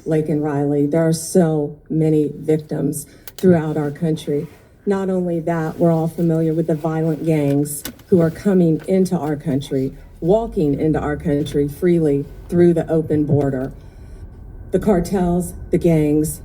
Lake and Riley. There are so many victims throughout our country. Not only that, we're all familiar with the violent gangs who are coming into our country, walking into our country freely through the open border. The cartels, the gangs,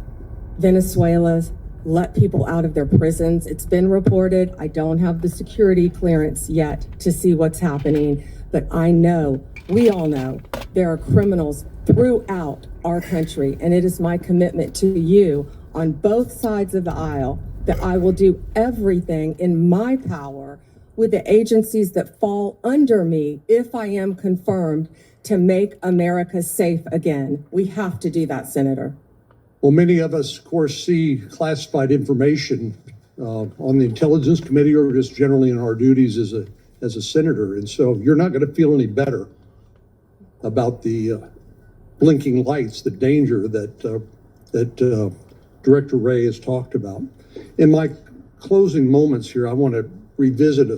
Venezuela's let people out of their prisons. It's been reported. I don't have the security clearance yet to see what's happening, but I know, we all know, there are criminals throughout our country, and it is my commitment to you on both sides of the aisle that I will do everything in my power with the agencies that fall under me if I am confirmed to make America safe again. We have to do that, Senator. Well, many of us, of course, see classified information on the Intelligence Committee or just generally in our duties as a senator. And so you're not going to feel any better about the blinking lights, the danger that Director Wray has talked about. In my closing moments here, I want to revisit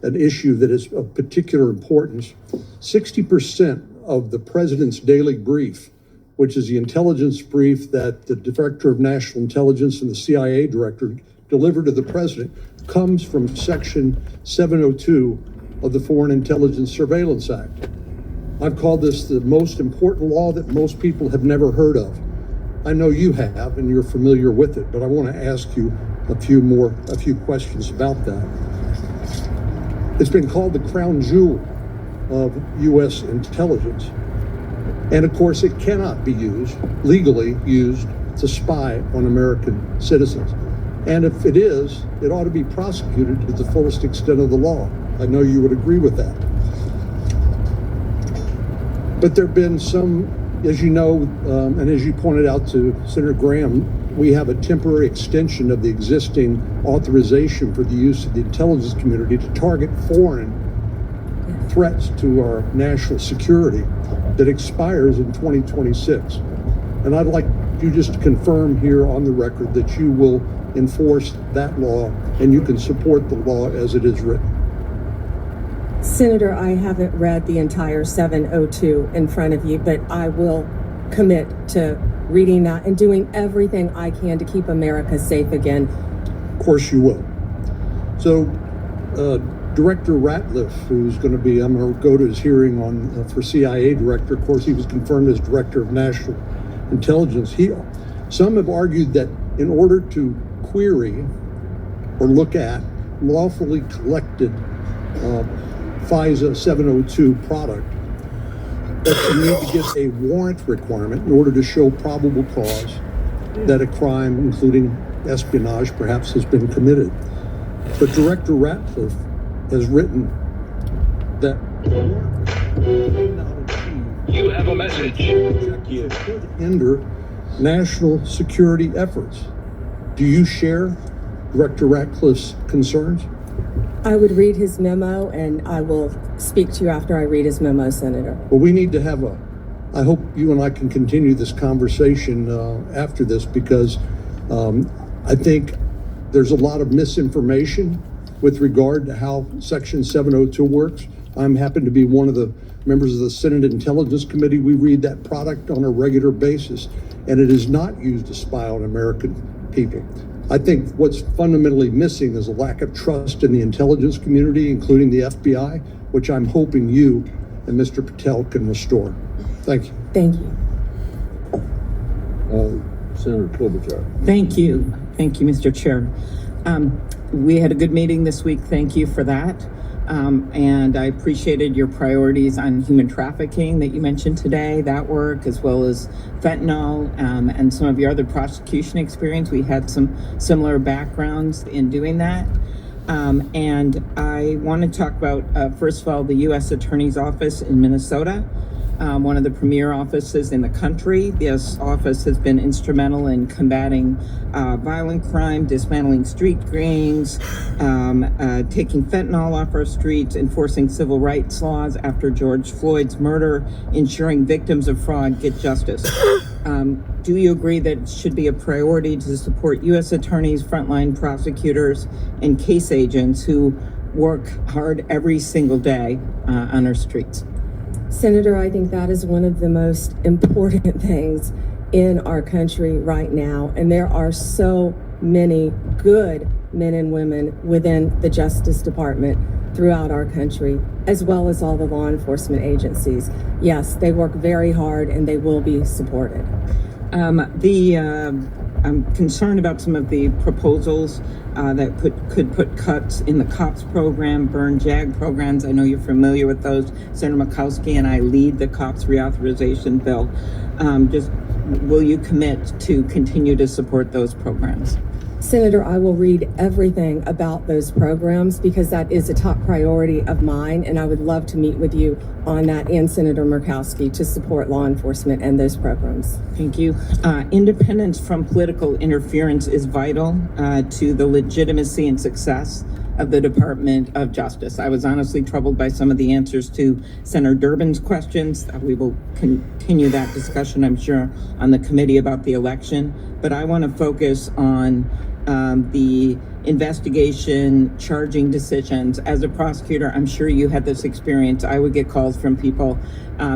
an issue that is of particular importance. 60% of the President's daily brief, which is the intelligence brief that the Director of National Intelligence and the CIA Director delivered to the President, comes from Section 702 of the Foreign Intelligence Surveillance Act. I've called this the most important law that most people have never heard of. I know you have, and you're familiar with it, but I want to ask you a few questions about that. It's been called the crown jewel of U.S. intelligence. And of course, it cannot be legally used to spy on American citizens. And if it is, it ought to be prosecuted to the fullest extent of the law. I know you would agree with that. But there have been some, as you know, and as you pointed out to Senator Graham, we have a temporary extension of the existing authorization for the use of the intelligence community to target foreign threats to our national security that expires in 2026. And I'd like you just to confirm here on the record that you will enforce that law and you can support the law as it is written. Senator, I haven't read the entire 702 in front of you, but I will commit to reading that and doing everything I can to keep America safe again. Of course you will. So, Director Ratliff, who's going to be, I'm going to go to his hearing on for CIA Director. Of course, he was confirmed as Director of National Intelligence. Some have argued that in order to query or look at lawfully collected FISA 702 product, that you need to get a warrant requirement in order to show probable cause that a crime, including espionage, perhaps has been committed. But Director Ratliff has written that you have a message. Could hinder national security efforts. Do you share Director Ratcliffe's concerns? I would read his memo, and I will speak to you after I read his memo, Senator. Well, we need to have I hope you and I can continue this conversation after this, because I think there's a lot of misinformation with regard to how Section 702 works. I'm happen to be one of the members of the Senate Intelligence Committee. We read that product on a regular basis, and it is not used to spy on American people. I think what's fundamentally missing is a lack of trust in the intelligence community, including the FBI, which I'm hoping you and Mr. Patel can restore. Thank you. Thank you. Senator Klobuchar. Thank you. Thank you, Mr. Chair. We had a good meeting this week. Thank you for that. And I appreciated your priorities on human trafficking that you mentioned today, that work, as well as fentanyl and some of your other prosecution experience. We had some similar backgrounds in doing that. And I want to talk about, first of all, the U.S. Attorney's Office in Minnesota. One of the premier offices in the country. This office has been instrumental in combating violent crime, dismantling street gangs, taking fentanyl off our streets, enforcing civil rights laws after George Floyd's murder, ensuring victims of fraud get justice. Do you agree that it should be a priority to support U.S. attorneys, frontline prosecutors, and case agents who work hard every single day on our streets? Senator, I think that is one of the most important things in our country right now, and there are so many good men and women within the Justice Department throughout our country, as well as all the law enforcement agencies. Yes, they work very hard and they will be supported. I'm concerned about some of the proposals that could put cuts in the COPS program, burn JAG programs. I know you're familiar with those. Senator Murkowski and I lead the COPS reauthorization bill. Will you commit to continue to support those programs? Senator, I will read everything about those programs because that is a top priority of mine, and I would love to meet with you on that and Senator Murkowski to support law enforcement and those programs. Thank you. Independence from political interference is vital to the legitimacy and success of the Department of Justice. I was honestly troubled by some of the answers to Senator Durbin's questions. We will continue that discussion, I'm sure, on the committee about the election, but I want to focus on the investigation, charging decisions. As a prosecutor, I'm sure you had this experience. I would get calls from people,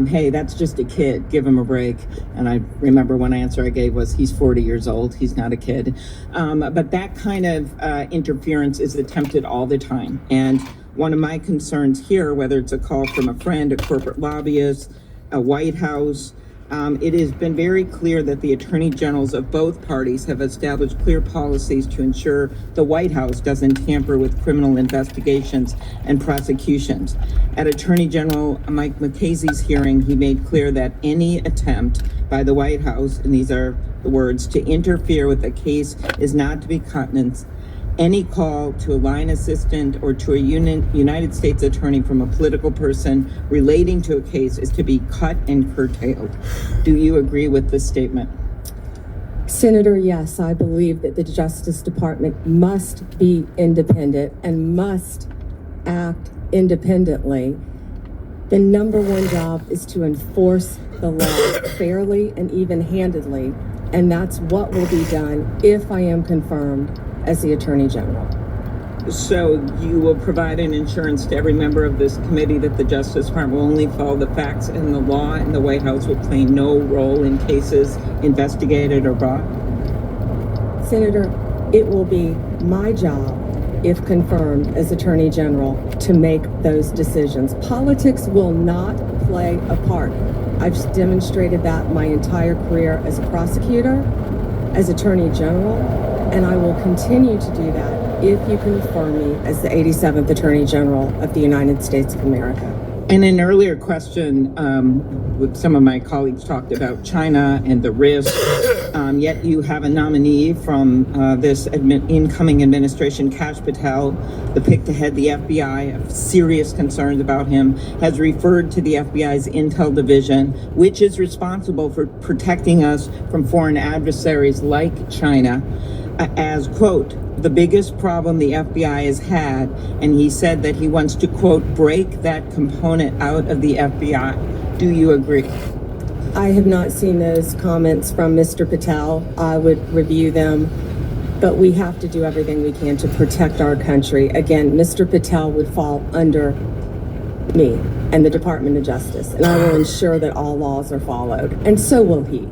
hey, that's just a kid, give him a break. And I remember one answer I gave was, he's 40 years old, he's not a kid. But that kind of interference is attempted all the time. And one of my concerns here, whether it's a call from a friend, a corporate lobbyist, a White House, it has been very clear that the attorney generals of both parties have established clear policies to ensure the White House doesn't tamper with criminal investigations and prosecutions. At Attorney General Mike McCasey's hearing, he made clear that any attempt by the White House, and these are the words, to interfere with a case is not to be countenanced. Any call to a line assistant or to a United States attorney from a political person relating to a case is to be cut and curtailed. Do you agree with this statement? Senator, yes, I believe that the Justice Department must be independent and must act independently. The number one job is to enforce the law fairly and even-handedly, and that's what will be done if I am confirmed as the Attorney General. So you will provide an assurance to every member of this committee that the Justice Department will only follow the facts and the law, and the White House will play no role in cases investigated or brought? Senator, it will be my job, if confirmed as Attorney General, to make those decisions. Politics will not play a part. I've demonstrated that my entire career as a prosecutor, as Attorney General, and I will continue to do that if you confirm me as the 87th Attorney General of the United States of America. In an earlier question, with some of my colleagues talked about China and the risk, yet you have a nominee from this incoming administration, Kash Patel, the pick to head the FBI, have serious concerns about him, has referred to the FBI's Intel Division, which is responsible for protecting us from foreign adversaries like China, as, quote, the biggest problem the FBI has had, and he said that he wants to, quote, break that component out of the FBI. Do you agree? I have not seen those comments from Mr. Patel. I would review them, but we have to do everything we can to protect our country. Again, Mr. Patel would fall under me and the Department of Justice, and I will ensure that all laws are followed, and so will he.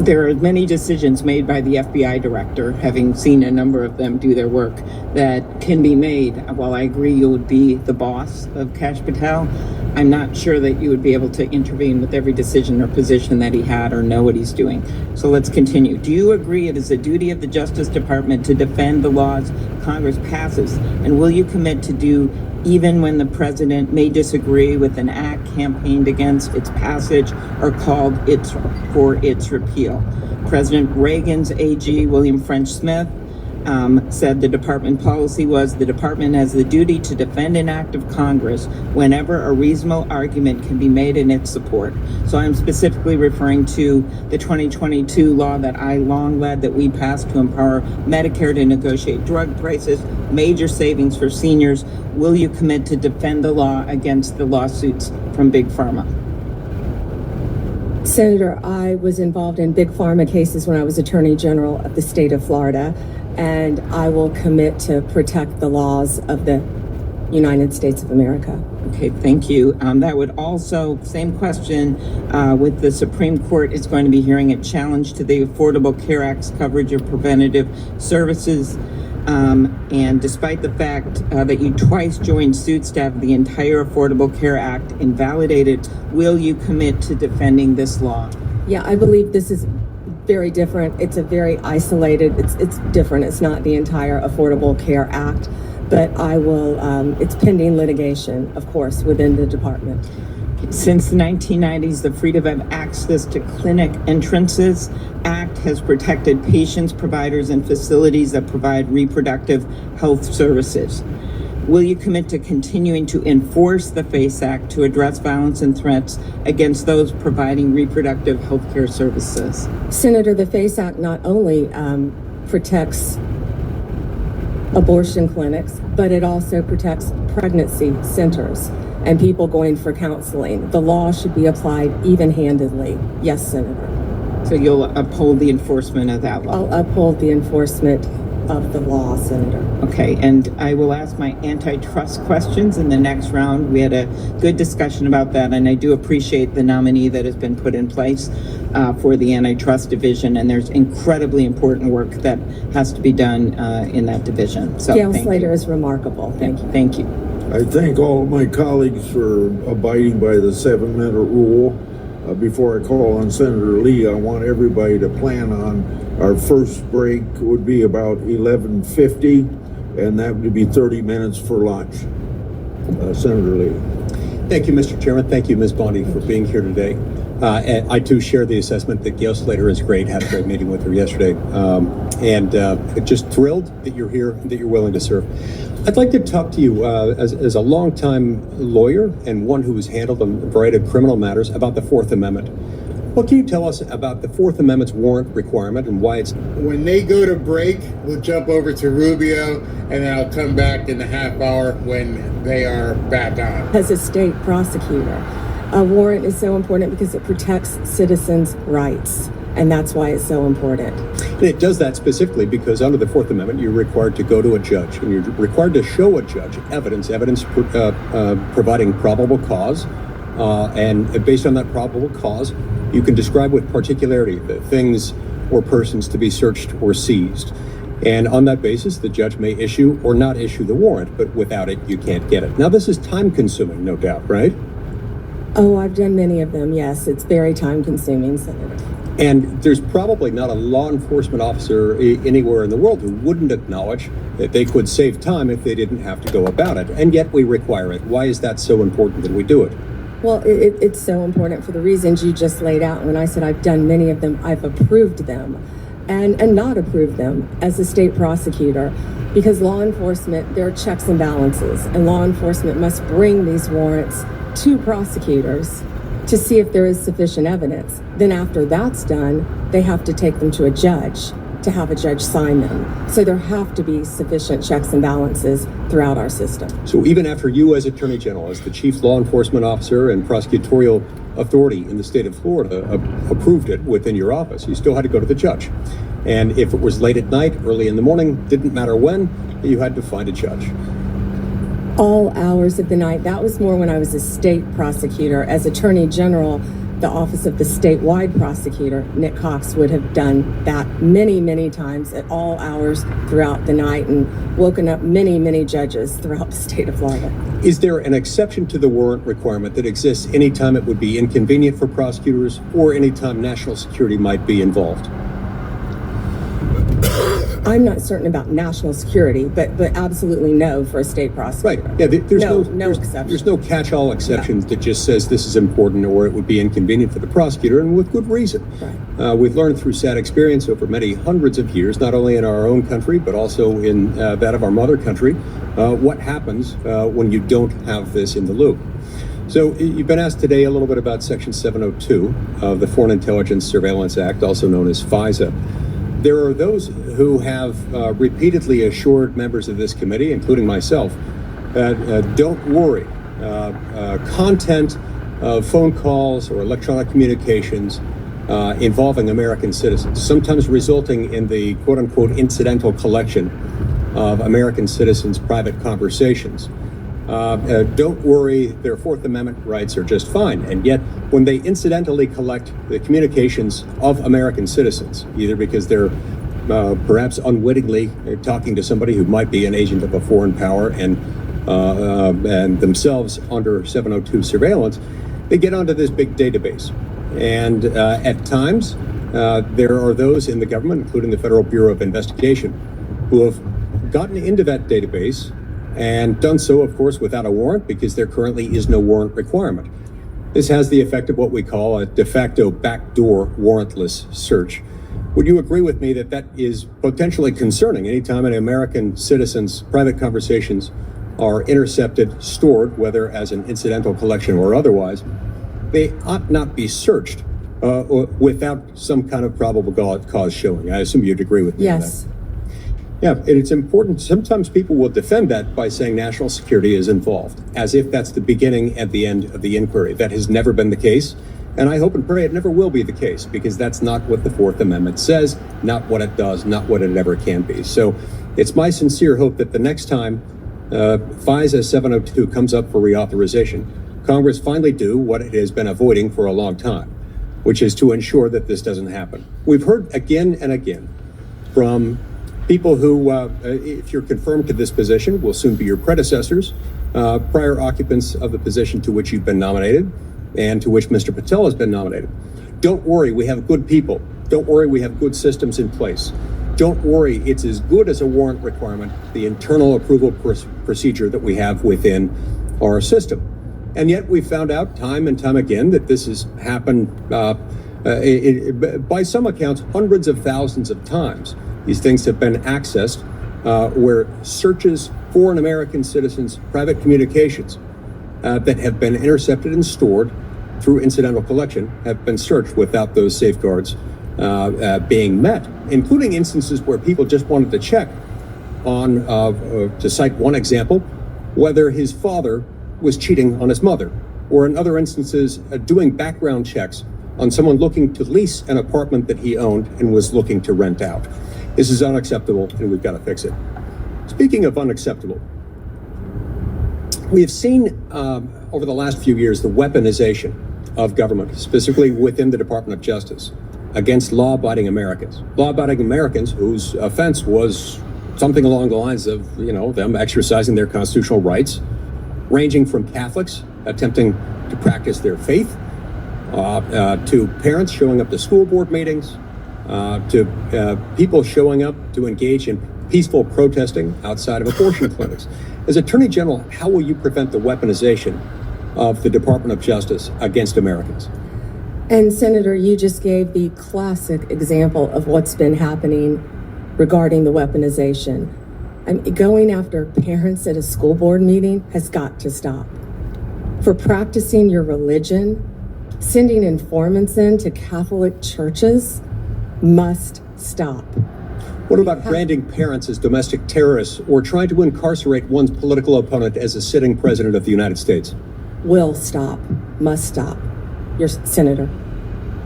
There are many decisions made by the FBI director, having seen a number of them do their work, that can be made. While I agree you would be the boss of Kash Patel, I'm not sure that you would be able to intervene with every decision or position that he had or know what he's doing. So let's continue. Do you agree it is the duty of the Justice Department to defend the laws Congress passes? And will you commit to do even when the president may disagree with an act campaigned against its passage or called for its repeal? President Reagan's AG, William French Smith, said the department policy was the department has the duty to defend an act of Congress whenever a reasonable argument can be made in its support. So I'm specifically referring to the 2022 law that I long led, that we passed to empower Medicare to negotiate drug prices, major savings for seniors. Will you commit to defend the law against the lawsuits from Big Pharma? Senator, I was involved in Big Pharma cases when I was Attorney General of the state of Florida, and I will commit to protect the laws of the United States of America. Okay, thank you. That would also, same question, with the Supreme Court is going to be hearing a challenge to the Affordable Care Act's coverage of preventative services. And despite the fact that you twice joined suits to have the entire Affordable Care Act invalidated, will you commit to defending this law? Yeah, I believe this is very different. It's a very isolated, it's different. It's not the entire Affordable Care Act, but I will, it's pending litigation, of course, within the department. Since the 1990s, the Freedom of Access to Clinic Entrances Act has protected patients, providers, and facilities that provide reproductive health services. Will you commit to continuing to enforce the FACE Act to address violence and threats against those providing reproductive health care services? Senator, the FACE Act not only protects abortion clinics, but it also protects pregnancy centers and people going for counseling. The law should be applied even-handedly. Yes, Senator. So you'll uphold the enforcement of that law? I'll uphold the enforcement of the law, Senator. Okay, and I will ask my antitrust questions in the next round. We had a good discussion about that, and I do appreciate the nominee that has been put in place for the antitrust division, and there's incredibly important work that has to be done in that division. So Gail thank Slater you. is remarkable. Thank you. Thank you. I thank all of my colleagues for abiding by the 7-minute rule. Before I call on Senator Lee, I want everybody to plan on our first break would be about 11:50, and that would be 30 minutes for lunch. Senator Lee. Thank you, Mr. Chairman. Thank you, Ms. Bondi, for being here today. And I too share the assessment that Gail Slater is great. Had a great meeting with her yesterday, and just thrilled that you're here and that you're willing to serve. I'd like to talk to you as a longtime lawyer and one who has handled a variety of criminal matters about the Fourth Amendment. What can you tell us about the Fourth Amendment's warrant requirement and why it's... When they go to break, we'll jump over to Rubio, and then I'll come back in the half hour when they are back on. As a state prosecutor, a warrant is so important because it protects citizens' rights, and that's why it's so important. And it does that specifically because under the Fourth Amendment, you're required to go to a judge, and you're required to show a judge evidence providing probable cause, and based on that probable cause, you can describe with particularity the things or persons to be searched or seized. And on that basis, the judge may issue or not issue the warrant, but without it, you can't get it. Now, this is time-consuming, no doubt, right? Oh, I've done many of them, yes. It's very time-consuming, Senator. And there's probably not a law enforcement officer anywhere in the world who wouldn't acknowledge that they could save time if they didn't have to go about it. And yet we require it. Why is that so important that we do it? Well, it's so important for the reasons you just laid out. When I said I've done many of them, I've approved them and not approved them as a state prosecutor, because law enforcement, there are checks and balances, and law enforcement must bring these warrants to prosecutors to see if there is sufficient evidence. Then after that's done, they have to take them to a judge to have a judge sign them. So there have to be sufficient checks and balances throughout our system. So even after you as Attorney General, as the chief law enforcement officer and prosecutorial authority in the state of Florida, approved it within your office, you still had to go to the judge. And if it was late at night, early in the morning, didn't matter when, you had to find a judge. All hours of the night. That was more when I was a state prosecutor. As Attorney General, the office of the statewide prosecutor, Nick Cox, would have done that many, many times at all hours throughout the night and woken up many, many judges throughout the state of Florida. Is there an exception to the warrant requirement that exists anytime it would be inconvenient for prosecutors or anytime national security might be involved? I'm not certain about national security, but absolutely no for a state prosecutor. Right. Yeah. There's no exception. There's no catch-all exceptions that just says this is important or it would be inconvenient for the prosecutor, and with good reason. Right. We've learned through sad experience over many hundreds of years, not only in our own country but also in that of our mother country, what happens when you don't have this in the loop. So you've been asked today a little bit about Section 702 of the Foreign Intelligence Surveillance Act, also known as FISA. There are those who have repeatedly assured members of this committee, including myself, that don't worry. Content of phone calls or electronic communications involving American citizens, sometimes resulting in the quote-unquote incidental collection of American citizens' private conversations, Don't worry, their Fourth Amendment rights are just fine. And yet, when they incidentally collect the communications of American citizens, either because they're perhaps unwittingly talking to somebody who might be an agent of a foreign power and themselves under 702 surveillance, they get onto this big database. And at times, there are those in the government, including the Federal Bureau of Investigation, who have gotten into that database and done so, of course, without a warrant, because there currently is no warrant requirement. This has the effect of what we call a de facto backdoor warrantless search. Would you agree with me that that is potentially concerning anytime an American citizen's private conversations are intercepted, stored, whether as an incidental collection or otherwise? They ought not be searched without some kind of probable cause showing. I assume you'd agree with me on that. Yes. Yeah, and it's important. Sometimes people will defend that by saying national security is involved, as if that's the beginning and the end of the inquiry. That has never been the case, and I hope and pray it never will be the case, because that's not what the Fourth Amendment says, not what it does, not what it ever can be. So it's my sincere hope that the next time FISA 702 comes up for reauthorization, Congress finally do what it has been avoiding for a long time, which is to ensure that this doesn't happen. We've heard again and again from people who, if you're confirmed to this position, will soon be your predecessors, prior occupants of the position to which you've been nominated and to which Mr. Patel has been nominated. Don't worry, we have good people. Don't worry, we have good systems in place. Don't worry, it's as good as a warrant requirement, the internal approval procedure that we have within our system. And yet we found out time and time again that this has happened, by some accounts, hundreds of thousands of times. These things have been accessed where searches for an American citizen's private communications that have been intercepted and stored through incidental collection have been searched without those safeguards being met, including instances where people just wanted to check on, to cite one example, whether his father was cheating on his mother, or in other instances, doing background checks on someone looking to lease an apartment that he owned and was looking to rent out. This is unacceptable, and we've got to fix it. Speaking of unacceptable, we have seen over the last few years the weaponization of government, specifically within the Department of Justice, against law-abiding Americans. Law-abiding Americans whose offense was something along the lines of, them exercising their constitutional rights, ranging from Catholics attempting to practice their faith, to parents showing up to school board meetings, to people showing up to engage in peaceful protesting outside of abortion clinics. As Attorney General, how will you prevent the weaponization of the Department of Justice against Americans? And Senator, you just gave the classic example of what's been happening regarding the weaponization. Going after parents at a school board meeting has got to stop. For practicing your religion, sending informants into Catholic churches must stop. What about branding parents as domestic terrorists or trying to incarcerate one's political opponent as a sitting president of the United States? Will stop, must stop. Your Senator.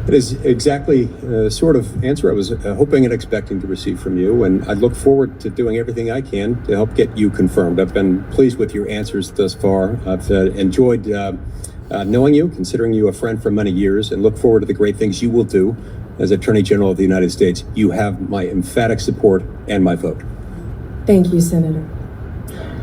That is exactly the sort of answer I was hoping and expecting to receive from you, and I look forward to doing everything I can to help get you confirmed. I've been pleased with your answers thus far. I've enjoyed knowing you, considering you a friend for many years, and look forward to the great things you will do as Attorney General of the United States. You have my emphatic support and my vote. Thank you, Senator.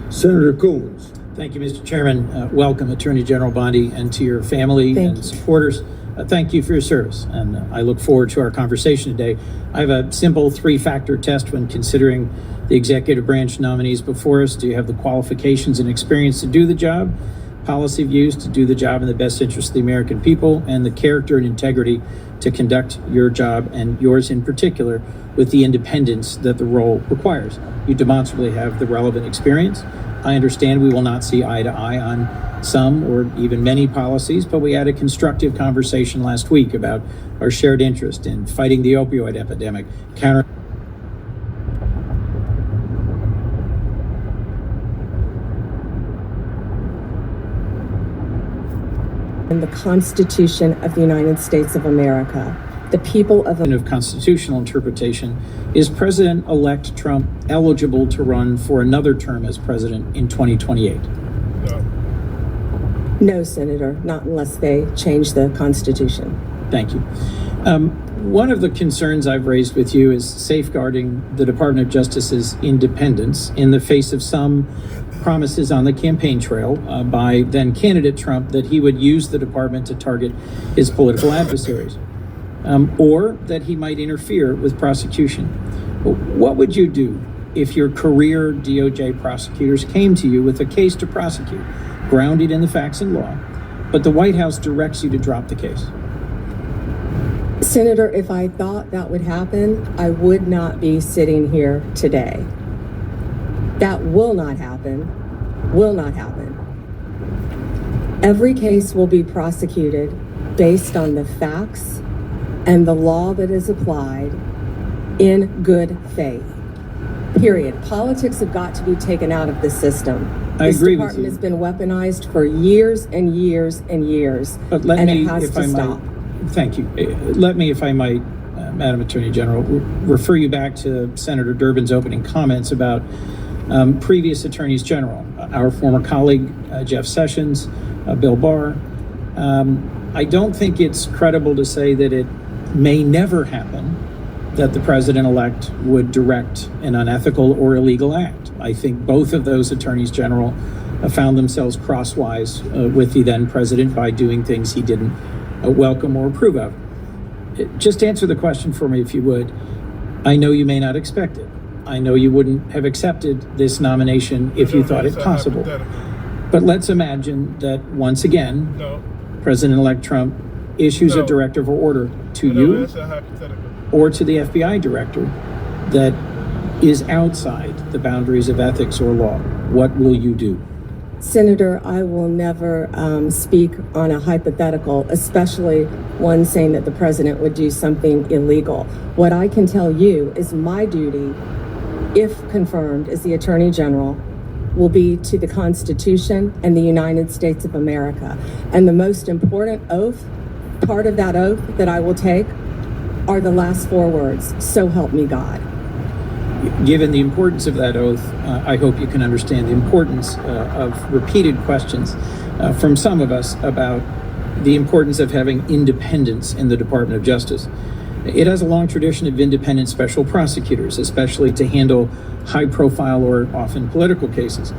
Senator Coons. Thank you, Mr. Chairman. Welcome, Attorney General Bondi, and to your family and supporters. Thank you for your service, and I look forward to our conversation today. I have a simple three-factor test when considering the executive branch nominees before us. Do you have the qualifications and experience to do the job, policy views to do the job in the best interest of the American people, and the character and integrity to conduct your job, and yours in particular, with the independence that the role requires? You demonstrably have the relevant experience. I understand we will not see eye to eye on some or even many policies, but we had a constructive conversation last week about our shared interest in fighting the opioid epidemic, And the Constitution of the United States of America. The people of constitutional interpretation. Is President-elect Trump eligible to run for another term as president in 2028? No, Senator, not unless they change the Constitution. Thank you. One of the concerns I've raised with you is safeguarding the Department of Justice's independence in the face of some promises on the campaign trail by then candidate Trump that he would use the department to target his political adversaries, or that he might interfere with prosecution. What would you do if your career DOJ prosecutors came to you with a case to prosecute, grounded in the facts and law, but the White House directs you to drop the case? Senator, if I thought that would happen, I would not be sitting here today. That will not happen. Will not happen. Every case will be prosecuted based on the facts and the law that is applied in good faith. Period. Politics have got to be taken out of the system. I agree with This department you. has been weaponized for years and years and years, But let and me, it has if to I stop. might, thank you. Let me, if I might, Madam Attorney General, refer you back to Senator Durbin's opening comments about previous attorneys general, our former colleague Jeff Sessions, Bill Barr. I don't think it's credible to say that it may never happen that the president-elect would direct an unethical or illegal act. I think both of those attorneys general found themselves crosswise with the then president by doing things he didn't welcome or approve of. Just answer the question for me, if you would. I know you may not expect it. I know you wouldn't have accepted this nomination if you thought it possible. But let's imagine that once again, President-elect Trump issues a directive or order to you or to the FBI director that is outside the boundaries of ethics or law. What will you do? Senator, I will never speak on a hypothetical, especially one saying that the president would do something illegal. What I can tell you is my duty, if confirmed as the Attorney General, will be to the Constitution and the United States of America. And the most important oath, part of that oath that I will take, are the last four words, so help me God. Given the importance of that oath, I hope you can understand the importance of repeated questions from some of us about the importance of having independence in the Department of Justice. It has a long tradition of independent special prosecutors, especially to handle high-profile or often political cases.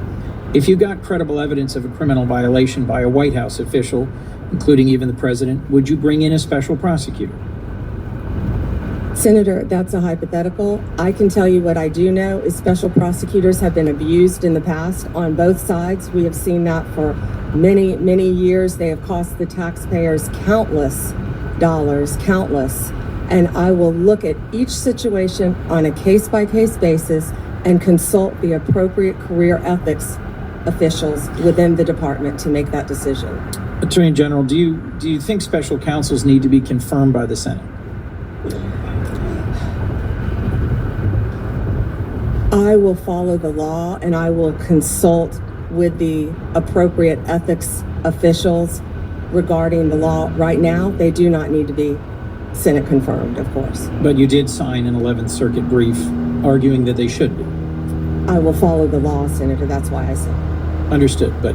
If you got credible evidence of a criminal violation by a White House official, including even the president, would you bring in a special prosecutor? Senator, that's a hypothetical. I can tell you what I do know is special prosecutors have been abused in the past on both sides. We have seen that for many, many years. They have cost the taxpayers countless dollars, countless. And I will look at each situation on a case-by-case basis and consult the appropriate career ethics officials within the department to make that decision. Attorney General, do you think special counsels need to be confirmed by the Senate? I will follow the law and I will consult with the appropriate ethics officials regarding the law. Right now, they do not need to be Senate confirmed, of course. But you did sign an 11th Circuit brief arguing that they should be. I will follow the law, Senator. That's why I said. Understood, but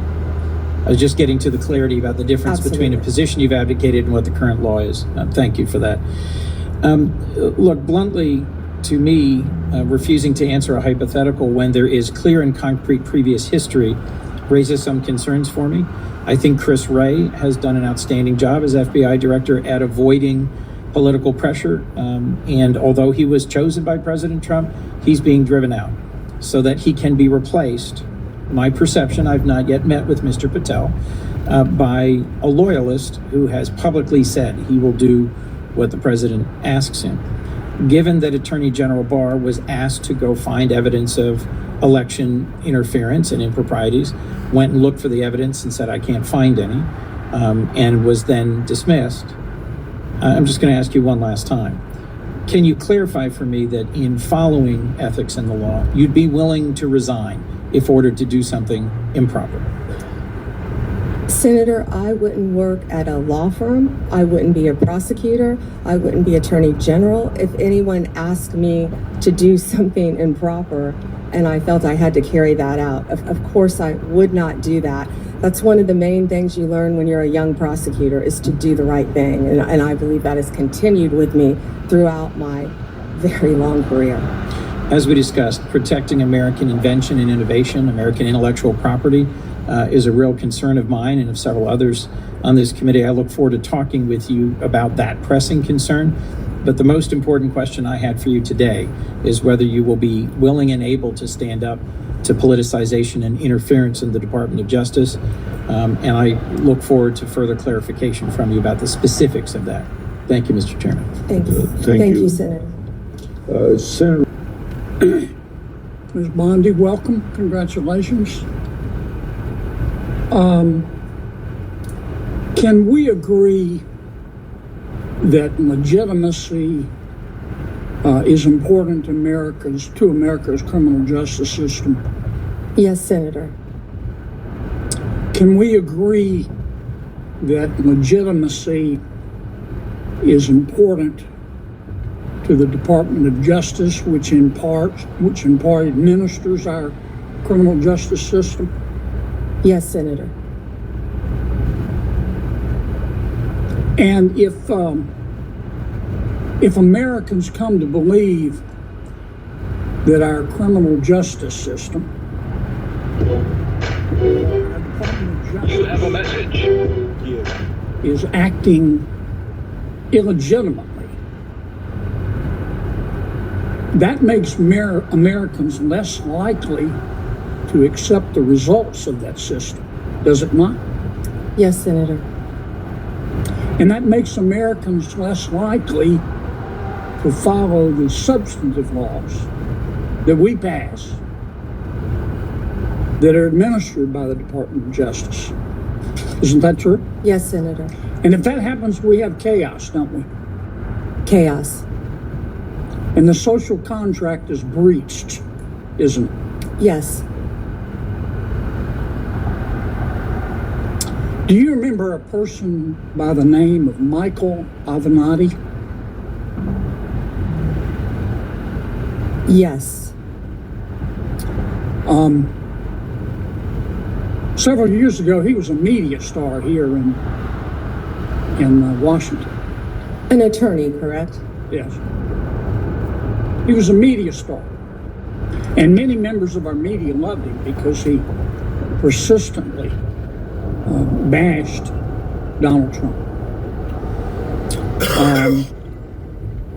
I was just getting to the clarity about the difference between a position you've advocated and what the current law is. Thank you for that. Look, bluntly, to me, refusing to answer a hypothetical when there is clear and concrete previous history raises some concerns for me. I think Chris Wray has done an outstanding job as FBI director at avoiding political pressure. And although he was chosen by President Trump, he's being driven out so that he can be replaced. My perception, I've not yet met with Mr. Patel, by a loyalist who has publicly said he will do what the president asks him. Given that Attorney General Barr was asked to go find evidence of election interference and improprieties, went and looked for the evidence and said, I can't find any, and was then dismissed. I'm just going to ask you one last time. Can you clarify for me that in following ethics and the law, you'd be willing to resign if ordered to do something improper? Senator, I wouldn't work at a law firm. I wouldn't be a prosecutor. I wouldn't be Attorney General. If anyone asked me to do something improper and I felt I had to carry that out, of course I would not do that. That's one of the main things you learn when you're a young prosecutor is to do the right thing. And I believe that has continued with me throughout my very long career. As we discussed, protecting American invention and innovation, American intellectual property, is a real concern of mine and of several others on this committee. I look forward to talking with you about that pressing concern. But the most important question I had for you today is whether you will be willing and able to stand up to politicization and interference in the Department of Justice. And I look forward to further clarification from you about the specifics of that. Thank you, Mr. Chairman. Thank you. Thank you. Senator. Senator, Ms. Bondi, welcome. Congratulations. Can we agree that legitimacy is important to America's criminal justice system? Yes, Senator. Can we agree that legitimacy is important to the Department of Justice, which in part administers our criminal justice system? Yes, Senator. And if Americans come to believe that our criminal justice system, our Department of You have a Justice, message. is acting illegitimately, that makes Americans less likely to accept the results of that system, does it not? Yes, Senator. And that makes Americans less likely to follow the substantive laws that we pass that are administered by the Department of Justice. Isn't that true? Yes, Senator. And if that happens, we have chaos, don't we? Chaos. And the social contract is breached, isn't it? Yes. Do you remember a person by the name of Michael Avenatti? Yes. Several years ago, he was a media star here in Washington. An attorney, correct? Yes. He was a media star. And many members of our media loved him because he persistently bashed Donald Trump.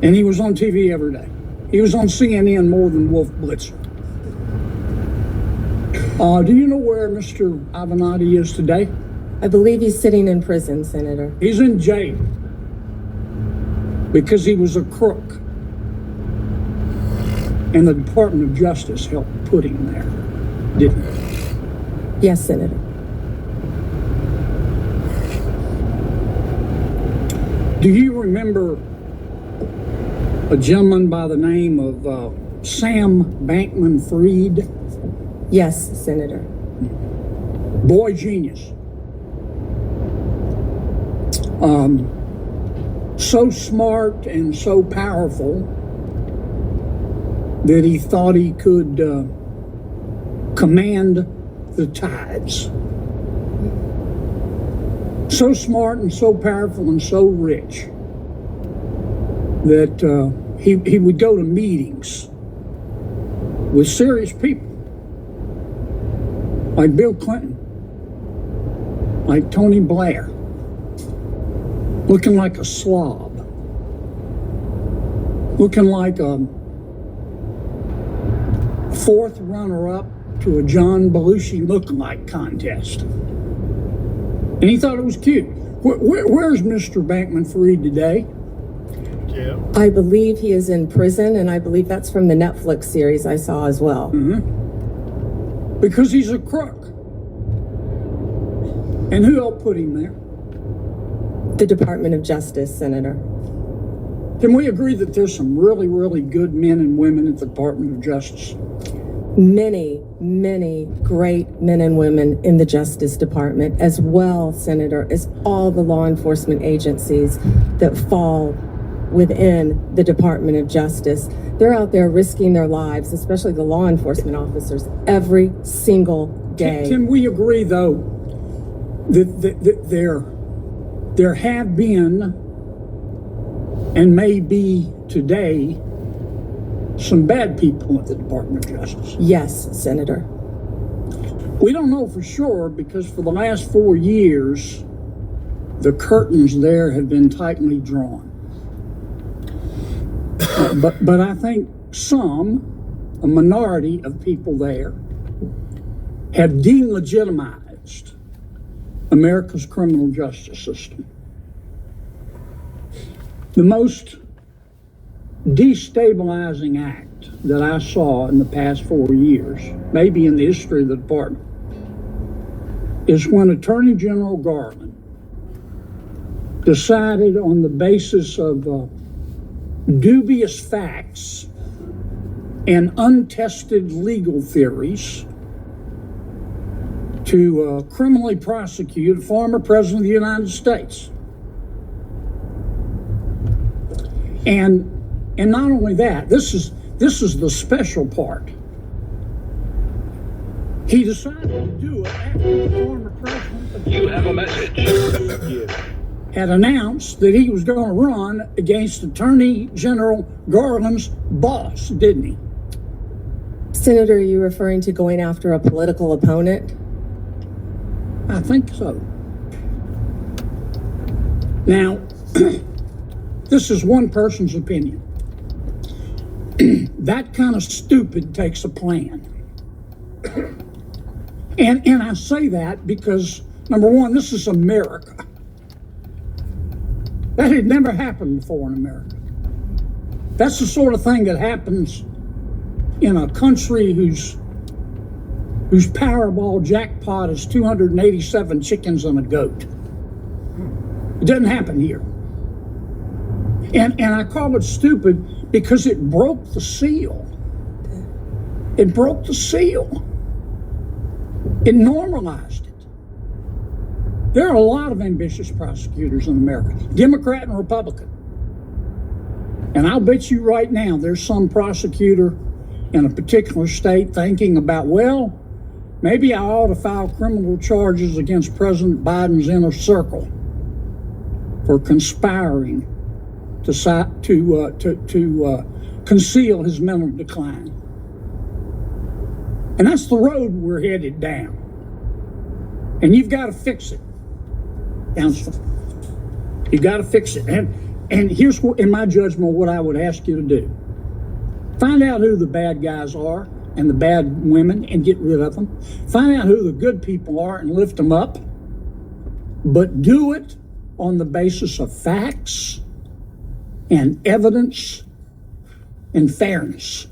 And he was on TV every day. He was on CNN more than Wolf Blitzer. Do you know where Mr. Avenatti is today? I believe he's sitting in prison, Senator. He's in jail because he was a crook. And the Department of Justice helped put him there, didn't it? Yes, Senator. Do you remember a gentleman by the name of Sam Bankman-Fried? Yes, Senator. Boy genius. So smart and so powerful that he thought he could command the tides. So smart and so powerful and so rich that he would go to meetings with serious people like Bill Clinton, like Tony Blair, looking like a slob, looking like a fourth runner-up to a John Belushi lookalike contest. And he thought it was cute. Where's Mr. Bankman-Fried today? I believe he is in prison, and I believe that's from the Netflix series I saw as well. Because he's a crook. And who helped put him there? The Department of Justice, Senator. Can we agree that there's some really, really good men and women at the Department of Justice? Many, many great men and women in the Justice Department, as well, Senator, as all the law enforcement agencies that fall within the Department of Justice. They're out there risking their lives, especially the law enforcement officers, every single day. Can we agree, though, there have been and may be today some bad people at the Department of Justice. Yes, Senator. We don't know for sure because for the last 4 years, the curtains there have been tightly drawn. But I think a minority of people there have delegitimized America's criminal justice system. The most destabilizing act that I saw in the past 4 years, maybe in the history of the department, is when Attorney General Garland decided on the basis of dubious facts and untested legal theories to criminally prosecute a former president of the United States. And not only that, this is the special part. He decided to do it after the former president You have a message. had announced that he was going to run against Attorney General Garland's boss, didn't he? Senator, are you referring to going after a political opponent? I think so. Now, this is one person's opinion. That kind of stupid takes a plan. And I say that because, number one, this is America. That had never happened before in America. That's the sort of thing that happens in a country whose Powerball jackpot is 287 chickens and a goat. It doesn't happen here. And I call it stupid because it broke the seal. It broke the seal. It normalized it. There are a lot of ambitious prosecutors in America, Democrat and Republican. And I'll bet you right now there's some prosecutor in a particular state thinking about, well, maybe I ought to file criminal charges against President Biden's inner circle for conspiring to conceal his mental decline. And that's the road we're headed down. And you've got to fix it, Counselor. You've got to fix it. And here's what, in my judgment, what I would ask you to do. Find out who the bad guys are and the bad women and get rid of them. Find out who the good people are and lift them up. But do it on the basis of facts and evidence and fairness.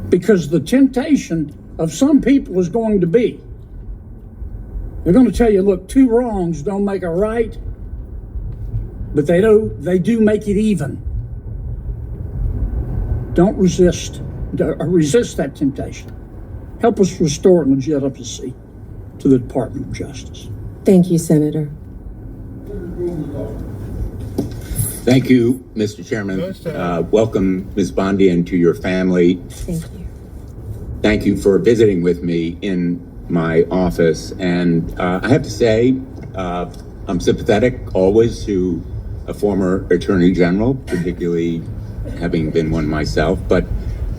Because the temptation of some people is going to be, they're going to tell you, look, two wrongs don't make a right, but they do make it even. Don't resist that temptation. Help us restore legitimacy to the Department of Justice. Thank you, Senator. Thank you, Mr. Chairman. Welcome, Ms. Bondi, and to your family. Thank you. Thank you for visiting with me in my office. And I have to say, I'm sympathetic always to a former Attorney General, particularly having been one myself. But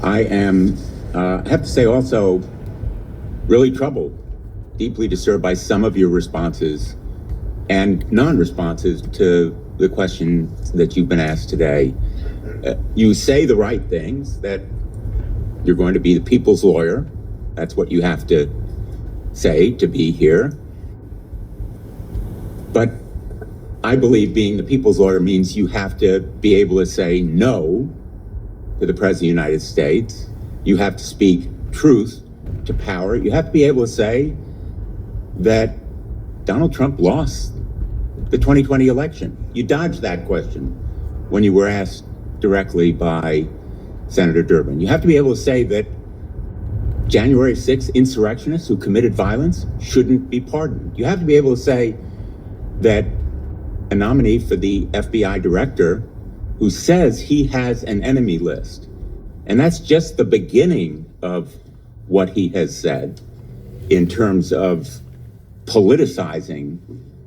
I am, I have to say also, really troubled, deeply disturbed by some of your responses and non-responses to the question that you've been asked today. You say the right things, that you're going to be the people's lawyer. That's what you have to say to be here. But I believe being the people's lawyer means you have to be able to say no to the President of the United States. You have to speak truth to power. You have to be able to say that Donald Trump lost the 2020 election. You dodged that question when you were asked directly by Senator Durbin. You have to be able to say that January 6th insurrectionists who committed violence shouldn't be pardoned. You have to be able to say that a nominee for the FBI director who says he has an enemy list, and that's just the beginning of what he has said in terms of politicizing,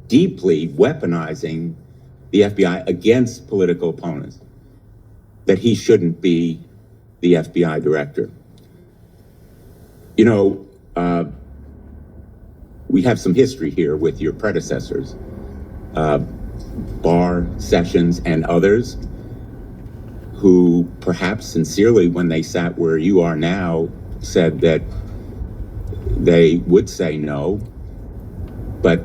deeply weaponizing the FBI against political opponents, that he shouldn't be the FBI director. You know, we have some history here with your predecessors, Barr, Sessions, and others, who perhaps sincerely, when they sat where you are now, said that they would say no, but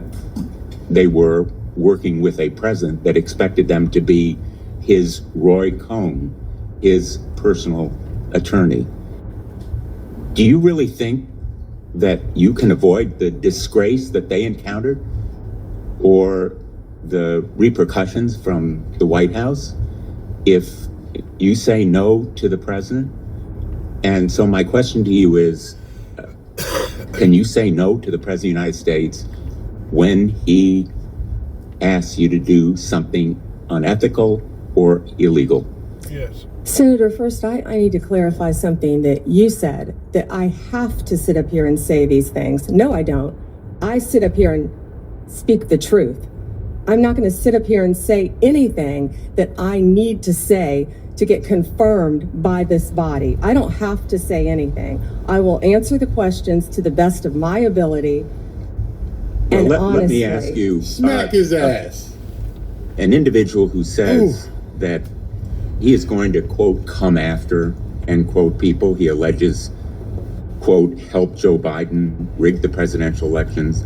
they were working with a president that expected them to be his Roy Cohn, his personal attorney. Do you really think that you can avoid the disgrace that they encountered or the repercussions from the White House if you say no to the president? And so my question to you is, can you say no to the president of the United States when he asks you to do something unethical or illegal? Yes. Senator, first, I need to clarify something that you said, that I have to sit up here and say these things. No, I don't. I sit up here and speak the truth. I'm not going to sit up here and say anything that I need to say to get confirmed by this body. I don't have to say anything. I will answer the questions to the best of my ability. And honestly, let me ask you, Smack his ass. an individual who says that he is going to, quote, come after, end quote, people he alleges, quote, help Joe Biden rig the presidential elections,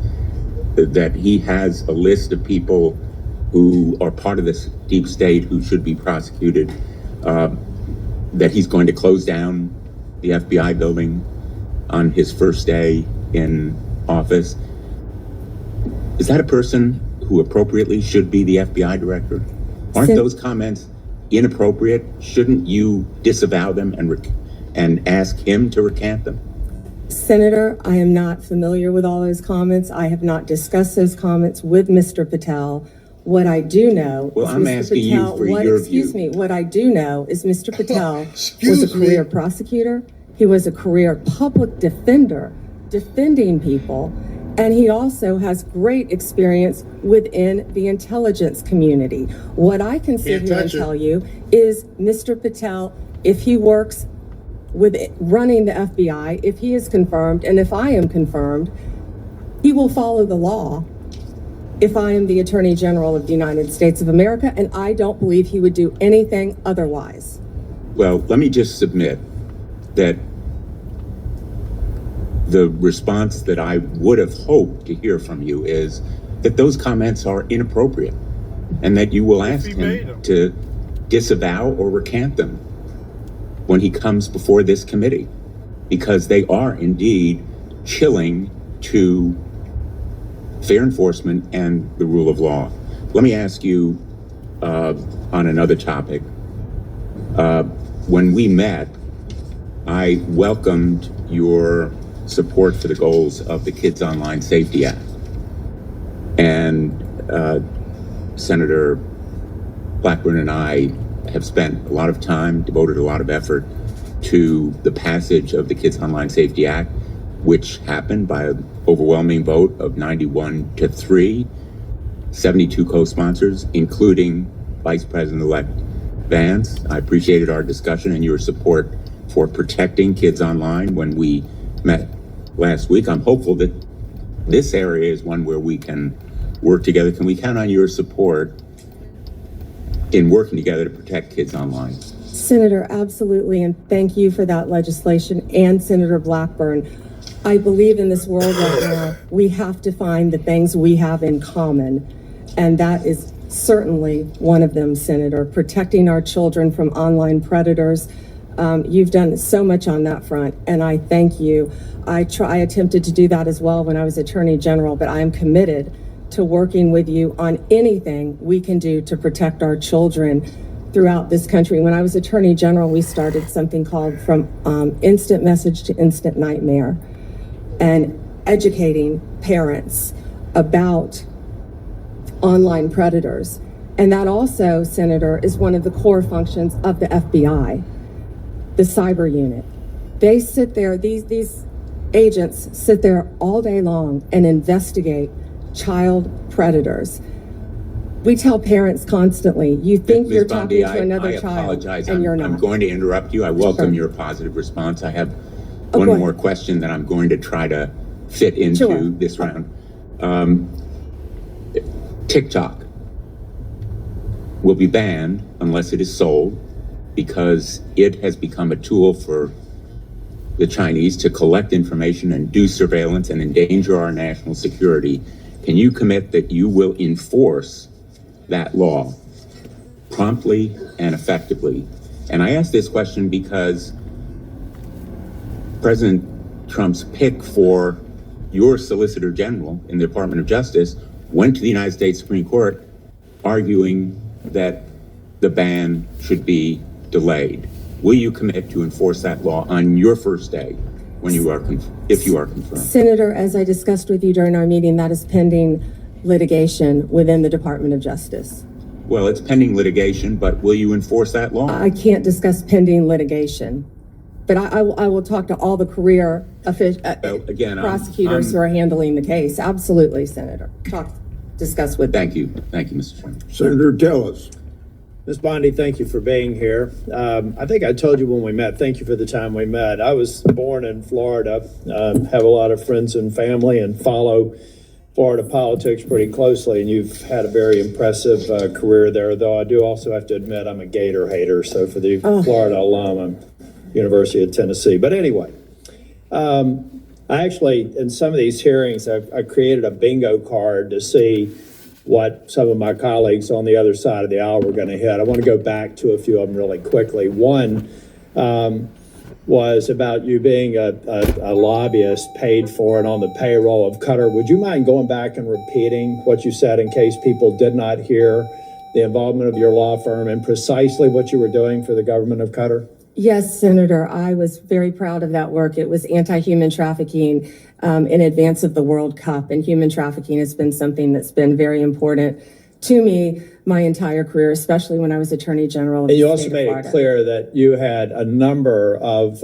that he has a list of people who are part of this deep state who should be prosecuted, that he's going to close down the FBI building on his first day in office. Is that a person who appropriately should be the FBI director? Aren't those comments inappropriate? Shouldn't you disavow them and ask him to recant them? Senator, I am not familiar with all those comments. I have not discussed those comments with Mr. Patel. What I do know Well, is I'm Mr. asking Patel, you for your excuse view. me, what I do know is Mr. Patel was Excuse a career prosecutor. He was a career public defender, defending people. And he also has great experience within the intelligence community. What I can sit Can't here and touch it. tell you is Mr. Patel, if he works with running the FBI, if he is confirmed, and if I am confirmed, he will follow the law if I am the Attorney General of the United States of America, and I don't believe he would do anything otherwise. Well, let me just submit that the response that I would have hoped to hear from you is that those comments are inappropriate and that you will ask he made him them. to disavow or recant them when he comes before this committee, because they are indeed chilling to fair enforcement and the rule of law. Let me ask you on another topic. When we met, I welcomed your support for the goals of the Kids Online Safety Act. And Senator Blackburn and I have spent a lot of time, devoted a lot of effort to the passage of the Kids Online Safety Act, which happened by an overwhelming vote of 91-3, 72 co-sponsors, including Vice President-elect Vance. I appreciated our discussion and your support for protecting kids online when we met last week. I'm hopeful that this area is one where we can work together. Can we count on your support in working together to protect kids online? Senator, absolutely, and thank you for that legislation, and Senator Blackburn. I believe in this world right now, we have to find the things we have in common, and that is certainly one of them, Senator, protecting our children from online predators. You've done so much on that front, and I thank you. I attempted to do that as well when I was Attorney General, but I am committed to working with you on anything we can do to protect our children throughout this country. When I was Attorney General, we started something called From Instant Message to Instant Nightmare, and educating parents about online predators. And that also, Senator, is one of the core functions of the FBI, the cyber unit. They sit there, these agents sit there all day long and investigate child predators. We tell parents constantly, you think Ms. you're Bondi, talking to another I child, apologize. and you're not. I'm going to interrupt you. I welcome Sure. your positive response. I have Oh, one go more ahead. question that I'm going to try to fit into Sure. this round. TikTok will be banned unless it is sold because it has become a tool for the Chinese to collect information and do surveillance and endanger our national security. Can you commit that you will enforce that law promptly and effectively? And I ask this question because President Trump's pick for your Solicitor General in the Department of Justice went to the United States Supreme Court arguing that the ban should be delayed. Will you commit to enforce that law on your first day when you are, if you are confirmed? Senator, as I discussed with you during our meeting, that is pending litigation within the Department of Justice. Well, it's pending litigation, but will you enforce that law? I can't discuss pending litigation, but I will talk to all the career prosecutors who are handling the case. Absolutely, Senator. Discuss with them. Thank you. Thank you, Mr. Chairman. Senator, tell us. Ms. Bondi, thank you for being here. I think I told you when we met, thank you for the time we met. I was born in Florida, have a lot of friends and family, and follow Florida politics pretty closely, and you've had a very impressive career there, though I do also have to admit I'm a Gator hater, so for the Florida alum, I'm University of Tennessee. But anyway, I actually, in some of these hearings, I created a bingo card to see what some of my colleagues on the other side of the aisle were going to hit. I want to go back to a few of them really quickly. One was about you being a lobbyist paid for and on the payroll of Qatar. Would you mind going back and repeating what you said in case people did not hear the involvement of your law firm and precisely what you were doing for the government of Qatar? Yes, Senator, I was very proud of that work. It was anti-human trafficking in advance of the World Cup, and human trafficking has been something that's been very important to me my entire career, especially when I was Attorney General. And you also made it clear that you had a number of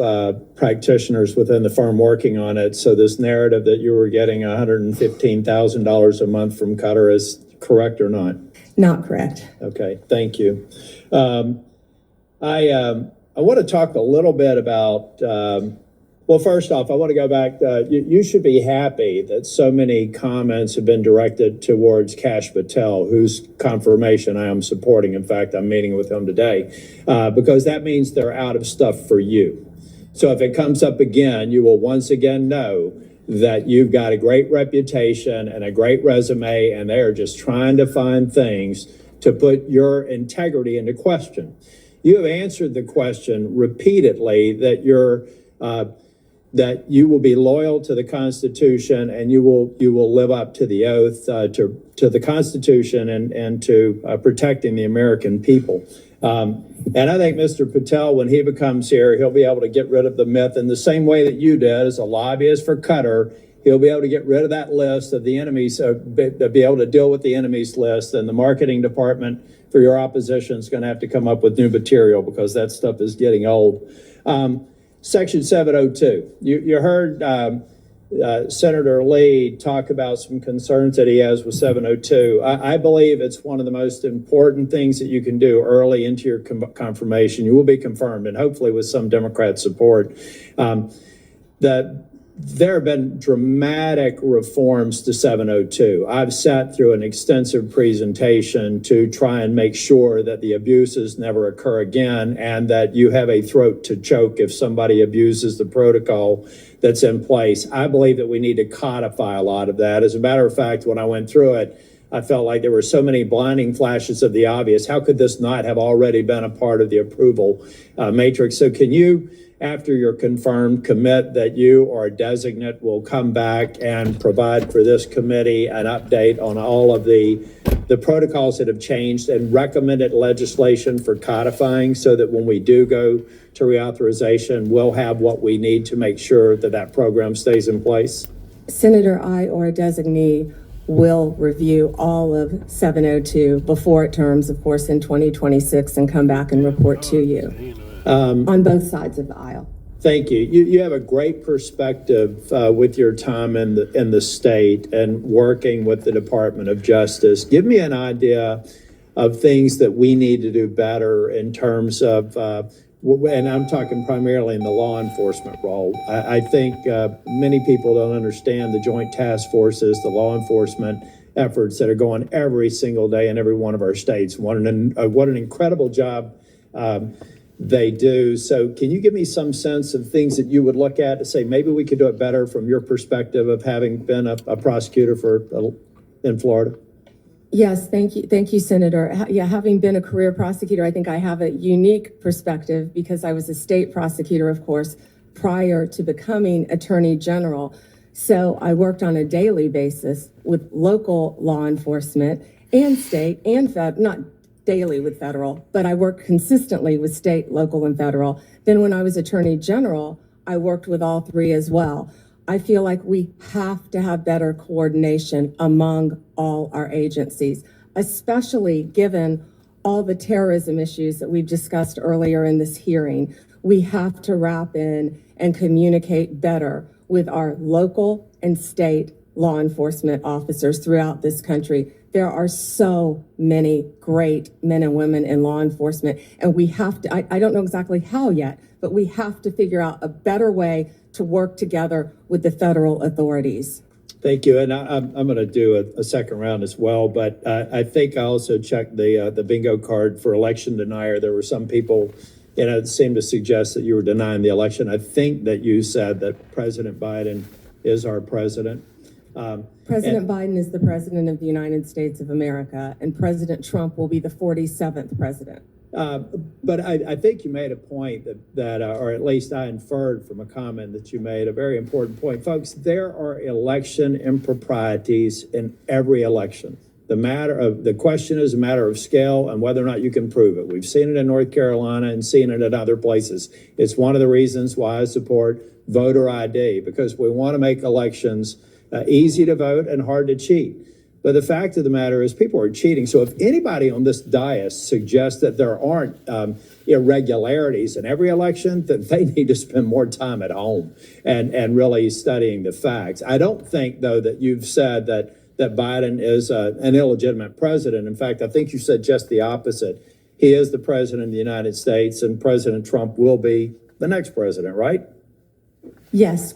practitioners within the firm working on it. So this narrative that you were getting $115,000 a month from Qatar is correct or not? Not correct. Okay, thank you. I want to talk a little bit about, well, first off, I want to go back. You should be happy that so many comments have been directed towards Kash Patel, whose confirmation I am supporting. In fact, I'm meeting with him today, because that means they're out of stuff for you. So if it comes up again, you will once again know that you've got a great reputation and a great resume, and they are just trying to find things to put your integrity into question. You have answered the question repeatedly that that you will be loyal to the Constitution and you will live up to the oath to the Constitution and to protecting the American people. And I think Mr. Patel, when he becomes here, he'll be able to get rid of the myth in the same way that you did as a lobbyist for Qatar. He'll be able to get rid of that list of the enemies, be able to deal with the enemies list, and the marketing department for your opposition is going to have to come up with new material because that stuff is getting old. Section 702, you heard Senator Lee talk about some concerns that he has with 702. I believe it's one of the most important things that you can do early into your confirmation. You will be confirmed, and hopefully with some Democrat support. There have been dramatic reforms to 702. I've sat through an extensive presentation to try and make sure that the abuses never occur again and that you have a throat to choke if somebody abuses the protocol that's in place. I believe that we need to codify a lot of that. As a matter of fact, when I went through it, I felt like there were so many blinding flashes of the obvious. How could this not have already been a part of the approval matrix? So can you, after you're confirmed, commit that you or a designate will come back and provide for this committee an update on all of the protocols that have changed and recommended legislation for codifying so that when we do go to reauthorization, we'll have what we need to make sure that that program stays in place? Senator, I or a designee will review all of 702 before it terms, of course, in 2026 and come back and report to you. On both sides of the aisle. Thank you. You have a great perspective with your time in the state and working with the Department of Justice. Give me an idea of things that we need to do better in terms of, and I'm talking primarily in the law enforcement role. I think many people don't understand the joint task forces, the law enforcement efforts that are going every single day in every one of our states. What an incredible job they do. So can you give me some sense of things that you would look at to say maybe we could do it better from your perspective of having been a prosecutor in Florida? Yes, thank you. Thank you, Senator. Yeah, having been a career prosecutor, I think I have a unique perspective because I was a state prosecutor, of course, prior to becoming Attorney General. So I worked on a daily basis with local law enforcement and state and federal, not daily with federal, but I worked consistently with state, local, and federal. Then when I was Attorney General, I worked with all three as well. I feel like we have to have better coordination among all our agencies, especially given all the terrorism issues that we've discussed earlier in this hearing. We have to wrap in and communicate better with our local and state law enforcement officers throughout this country. There are so many great men and women in law enforcement, and we have to, I don't know exactly how yet, but we have to figure out a better way to work together with the federal authorities. Thank you. And I'm going to do a second round as well, but I think I also checked the bingo card for election denier. There were some people, that seemed to suggest that you were denying the election. I think that you said that President Biden is our president. President Biden is the president of the United States of America, and President Trump will be the 47th president. But I think you made a point that or at least I inferred from a comment that you made, a very important point. Folks, there are election improprieties in every election. The question is a matter of scale and whether or not you can prove it. We've seen it in North Carolina and seen it in other places. It's one of the reasons why I support voter ID, because we want to make elections easy to vote and hard to cheat. But the fact of the matter is people are cheating. So if anybody on this dais suggests that there aren't irregularities in every election, then they need to spend more time at home and really studying the facts. I don't think, though, that you've said that Biden is an illegitimate president. In fact, I think you said just the opposite. He is the president of the United States, and President Trump will be the next president, right? Yes.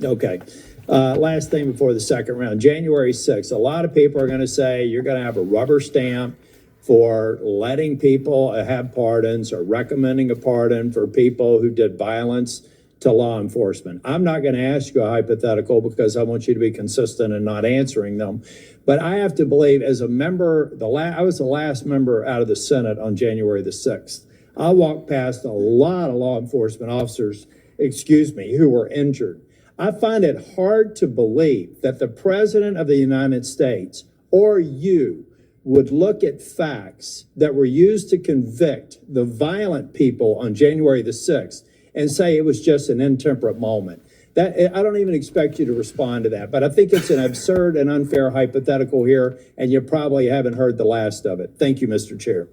Okay. Last thing before the second round, January 6th, a lot of people are going to say you're going to have a rubber stamp for letting people have pardons or recommending a pardon for people who did violence to law enforcement. I'm not going to ask you a hypothetical because I want you to be consistent and not answering them. But I have to believe, as a member, I was the last member out of the Senate on January the 6th. I walked past a lot of law enforcement officers, who were injured. I find it hard to believe that the President of the United States or you would look at facts that were used to convict the violent people on January the 6th and say it was just an intemperate moment. That I don't even expect you to respond to that, but I think it's an absurd and unfair hypothetical here, and you probably haven't heard the last of it. Thank you, Mr. Chair.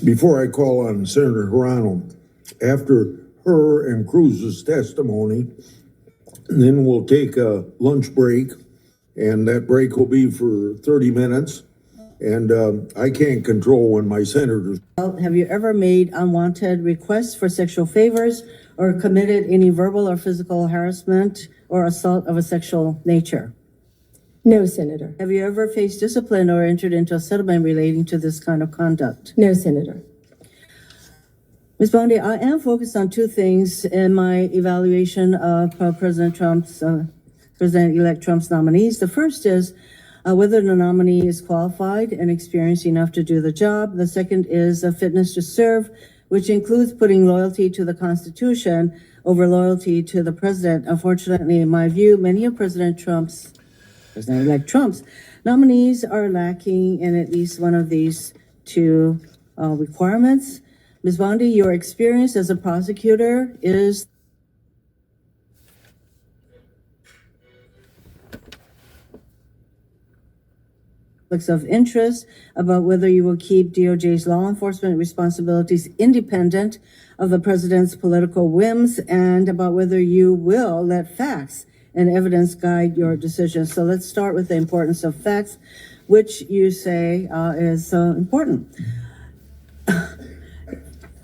Before I call on Senator Hirano, after her and Cruz's testimony, then we'll take a lunch break, and that break will be for 30 minutes. And I can't control when my senators. Have you ever made unwanted requests for sexual favors or committed any verbal or physical harassment or assault of a sexual nature? No, Senator. Have you ever faced discipline or entered into a settlement relating to this kind of conduct? No, Senator. Ms. Bondi, I am focused on two things in my evaluation of President-elect Trump's nominees. The first is whether the nominee is qualified and experienced enough to do the job. The second is a fitness to serve, which includes putting loyalty to the Constitution over loyalty to the president. Unfortunately, in my view, many of President-elect Trump's nominees are lacking in at least one of these two requirements. Ms. Bondi, your experience as a prosecutor is conflicts of interest, about whether you will keep DOJ's law enforcement responsibilities independent of the president's political whims, and about whether you will let facts and evidence guide your decisions. So let's start with the importance of facts, which you say is important.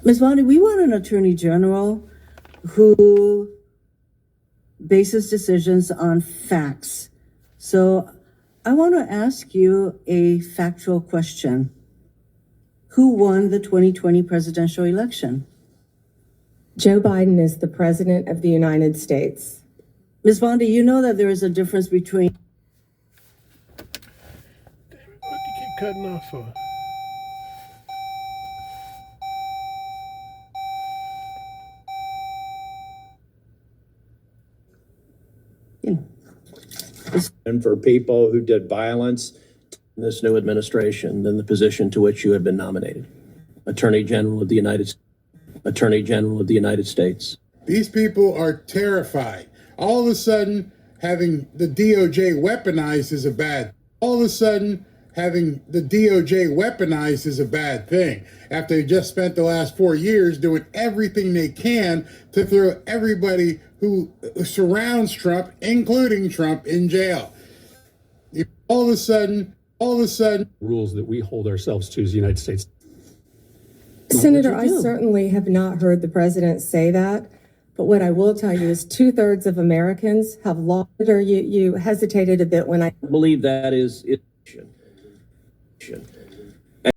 Ms. Bondi, we want an attorney general who bases decisions on facts. So I want to ask you a factual question. Who won the 2020 presidential election? Joe Biden is the President of the United States. Ms. Bondi, you know that there is a difference between What you keep cutting off for? And for people who did violence in this new administration than the position to which you have been nominated. Attorney General of the United States. These people are terrified. All of a sudden, having the DOJ weaponized is a bad. All of a sudden, having the DOJ weaponized is a bad thing. After they just spent the last 4 years doing everything they can to throw everybody who surrounds Trump, including Trump, in jail. All of a sudden, rules that we hold ourselves to as the United States. Senator, I certainly have not heard the president say that. But what I will tell you is 2/3 of Americans have lost, or you hesitated a bit when I believe that is